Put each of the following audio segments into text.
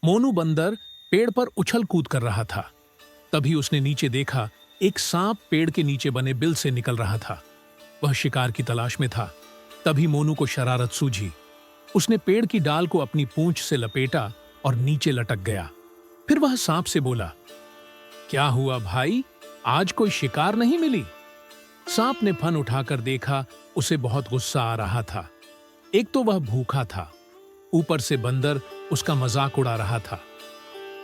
मोनू बंदर पेड़ पर उछल कूद कर रहा था। तभी उसने नीचे देखा, एक सांप पेड़ के नीचे बने बिल से निकल रहा था। वह शिकार की तलाश में था। तभी मोनू को शरारत सूझी। उसने पेड़ की डाल को अपनी पूंछ से लपेटा और नीचे लटक गया। फिर वह सांप से बोला, क्या हुआ भाई, आज कोई शिकार नहीं मिली? सांप ने फन उठाकर देखा, उसे बहुत गुस्सा आ रहा था। एक तो वह भूखा था, ऊपर से बंदर उसका मजाक उड़ा रहा था।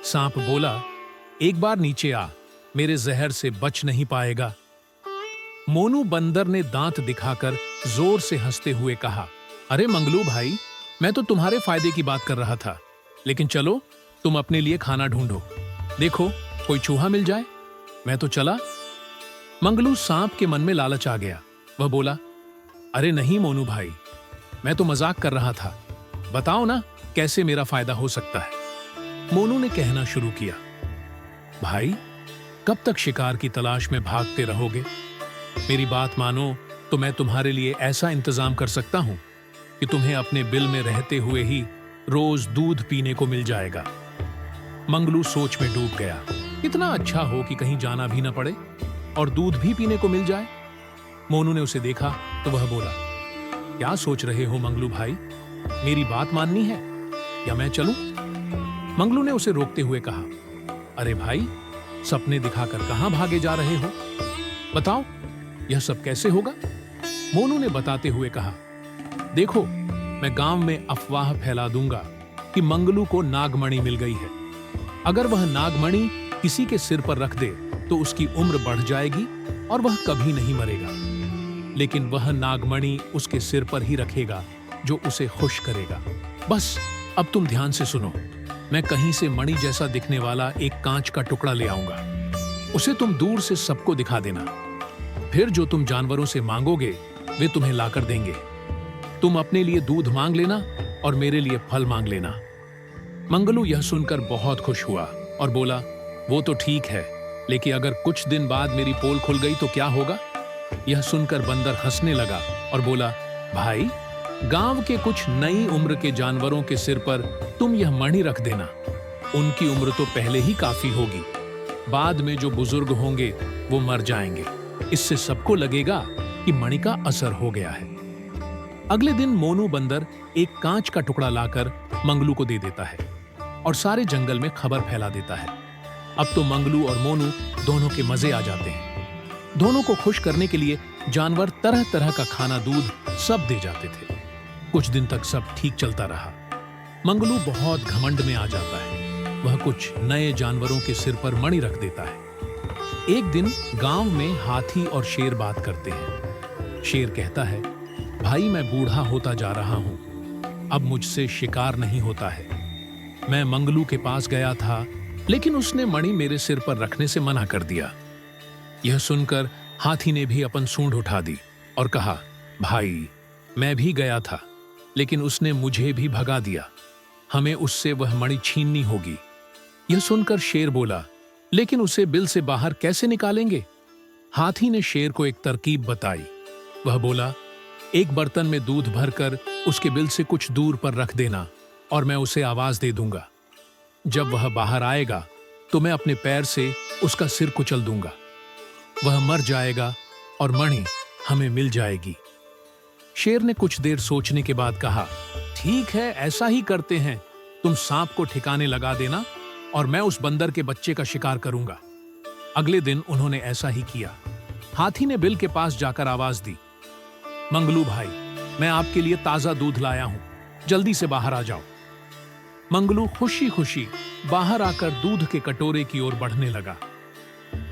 सांप बोला, एक बार नीचे आ, मेरे जहर से बच नहीं पाएगा। मोनू बंदर ने दांत दिखाकर जोर से हंसते हुए कहा, अरे मंगलू भाई, मैं तो तुम्हारे फायदे की बात कर रहा था, लेकिन चलो तुम अपने लिए खाना ढूंढो। देखो कोई चूहा मिल जाए। मैं तो चला। मंगलू सांप के मन में लालच आ गया। वह बोला, अरे नहीं मोनू भाई, मैं तो मजाक कर रहा था, बताओ ना कैसे मेरा फायदा हो सकता है। मोनू ने कहना शुरू किया, भाई कब तक शिकार की तलाश में भागते रहोगे? मेरी बात मानो तो मैं तुम्हारे लिए ऐसा इंतजाम कर सकता हूं कि तुम्हें अपने बिल में रहते हुए ही रोज दूध पीने को मिल जाएगा। मंगलू सोच में डूब गया। कितना अच्छा हो कि कहीं जाना भी न पड़े और दूध भी पीने को मिल जाए। मोनू ने उसे देखा तो वह बोला, क्या सोच रहे हो मंगलू भाई, मेरी बात माननी है या मैं चलूं? मंगलू ने उसे रोकते हुए कहा, अरे भाई, सपने दिखाकर कहां भागे जा रहे हो? बताओ यह सब कैसे होगा? मोनू ने बताते हुए कहा, देखो मैं गांव में अफवाह फैला दूंगा कि मंगलू को नागमणि मिल गई है। अगर वह नागमणि किसी के सिर पर रख दे तो उसकी उम्र बढ़ जाएगी और वह कभी नहीं मरेगा। लेकिन वह नागमणि उसके सिर पर ही रखेगा जो उसे खुश करेगा। बस अब तुम ध्यान से सुनो, मैं कहीं से मणि जैसा दिखने वाला एक कांच का टुकड़ा ले आऊंगा। उसे तुम दूर से सबको दिखा देना। फिर जो तुम जानवरों से मांगोगे वे तुम्हें लाकर देंगे। तुम अपने लिए दूध मांग लेना और मेरे लिए फल मांग लेना। मंगलू यह सुनकर बहुत खुश हुआ और बोला, वो तो ठीक है, लेकिन अगर कुछ दिन बाद मेरी पोल खुल गई तो क्या होगा? यह सुनकर बंदर हंसने लगा और बोला, भाई गांव के कुछ नई उम्र के जानवरों के सिर पर तुम यह मणि रख देना। उनकी उम्र तो पहले ही काफी होगी, बाद में जो बुजुर्ग होंगे वो मर जाएंगे। इससे सबको लगेगा कि मणि का असर हो गया है। अगले दिन मोनू बंदर एक कांच का टुकड़ा लाकर मंगलू को दे देता है और सारे जंगल में खबर फैला देता है। अब तो मंगलू और मोनू दोनों के मजे आ जाते हैं। दोनों को खुश करने के लिए जानवर तरह तरह का खाना, दूध सब दे जाते थे। कुछ दिन तक सब ठीक चलता रहा। मंगलू बहुत घमंड में आ जाता है। वह कुछ नए जानवरों के सिर पर मणि रख देता है। एक दिन गांव में हाथी और शेर बात करते हैं। शेर कहता है, भाई मैं बूढ़ा होता जा रहा हूं, अब मुझसे शिकार नहीं होता है। मैं मंगलू के पास गया था, लेकिन उसने मणि मेरे सिर पर रखने से मना कर दिया। यह सुनकर हाथी ने भी अपन सूंड उठा दी और कहा, भाई मैं भी गया था, लेकिन उसने मुझे भी भगा दिया। हमें उससे वह मणि छीननी होगी। यह सुनकर शेर बोला, लेकिन उसे बिल से बाहर कैसे निकालेंगे? हाथी ने शेर को एक तरकीब बताई। वह बोला, एक बर्तन में दूध भरकर उसके बिल से कुछ दूर पर रख देना और मैं उसे आवाज दे दूंगा। जब वह बाहर आएगा तो मैं अपने पैर से उसका सिर कुचल दूंगा। वह मर जाएगा और मणि हमें मिल जाएगी। शेर ने कुछ देर सोचने के बाद कहा, ठीक है, ऐसा ही करते हैं। तुम सांप को ठिकाने लगा देना और मैं उस बंदर के बच्चे का शिकार करूंगा। अगले दिन उन्होंने ऐसा ही किया। हाथी ने बिल के पास जाकर आवाज दी, मंगलू भाई, मैं आपके लिए ताजा दूध लाया हूं, जल्दी से बाहर आ जाओ। मंगलू खुशी खुशी बाहर आकर दूध के कटोरे की ओर बढ़ने लगा।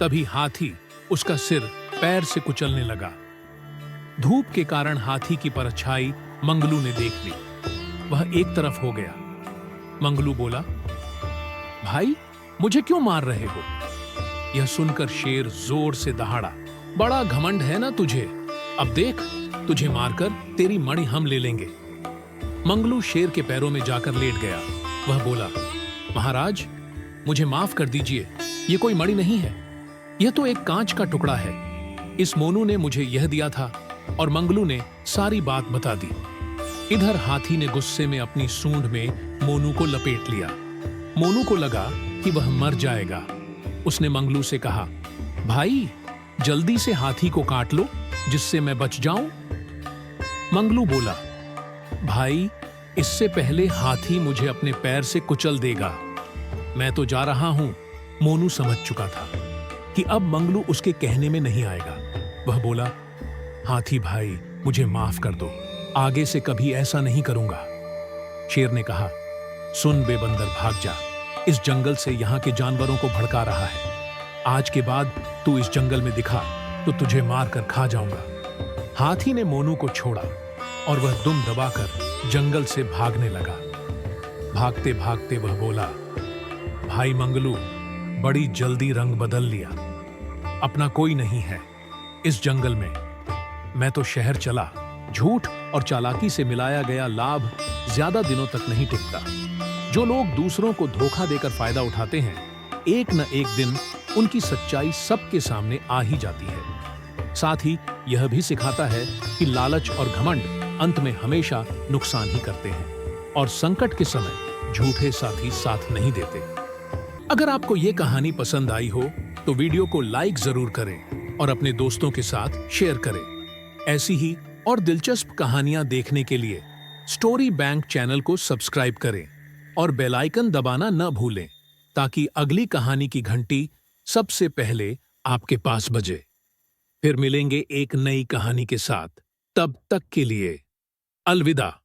तभी हाथी उसका सिर पैर से कुचलने लगा। धूप के कारण हाथी की परछाई मंगलू ने देख ली। वह एक तरफ हो गया। मंगलू बोला, भाई मुझे क्यों मार रहे हो? यह सुनकर शेर जोर से दहाड़ा, बड़ा घमंड है ना तुझे? अब देख, तुझे मारकर तेरी मणि हम ले लेंगे। मंगलू शेर के पैरों में जाकर लेट गया। वह बोला, महाराज मुझे माफ कर दीजिए, ये कोई मणि नहीं है, यह तो एक कांच का टुकड़ा है। इस मोनू ने मुझे यह दिया था और मंगलू ने सारी बात बता दी। इधर हाथी ने गुस्से में अपनी सूंड में मोनू को लपेट लिया। मोनू को लगा कि वह मर जाएगा। उसने मंगलू से कहा, भाई जल्दी से हाथी को काट लो जिससे मैं बच जाऊं। मंगलू बोला, भाई इससे पहले हाथी मुझे अपने पैर से कुचल देगा। मैं तो जा रहा हूं। मोनू समझ चुका था कि अब मंगलू उसके कहने में नहीं आएगा। वह बोला, हाथी भाई मुझे माफ कर दो, आगे से कभी ऐसा नहीं करूंगा। शेर ने कहा, सुन बेबंदर, भाग जा, इस जंगल से यहाँ के जानवरों को भड़का रहा है। आज के बाद तू इस जंगल में दिखा तो तुझे मार कर खा जाऊंगा। हाथी ने मोनू को छोड़ा और वह दुम दबाकर जंगल से भागने लगा। भागते भागते वह बोला, भाई मंगलू, बड़ी जल्दी रंग बदल लिया। अपना कोई नहीं है इस जंगल में। मैं तो शहर चला। झूठ और चालाकी से मिलाया गया लाभ ज्यादा दिनों तक नहीं टिकता। जो लोग दूसरों को धोखा देकर फायदा उठाते हैं, एक न एक दिन उनकी सच्चाई सबके सामने आ ही जाती है। साथ ही यह भी सिखाता है कि लालच और घमंड अंत में हमेशा नुकसान ही करते हैं और संकट के समय झूठे साथी साथ नहीं देते। अगर आपको ये कहानी पसंद आई हो तो वीडियो को लाइक जरूर करें और अपने दोस्तों के साथ शेयर करें। ऐसी ही और दिलचस्प कहानियां देखने के लिए स्टोरी बैंक चैनल को सब्सक्राइब करें और बेल आइकन दबाना न भूलें ताकि अगली कहानी की घंटी सबसे पहले आपके पास बजे। फिर मिलेंगे एक नई कहानी के साथ। तब तक के लिए अलविदा।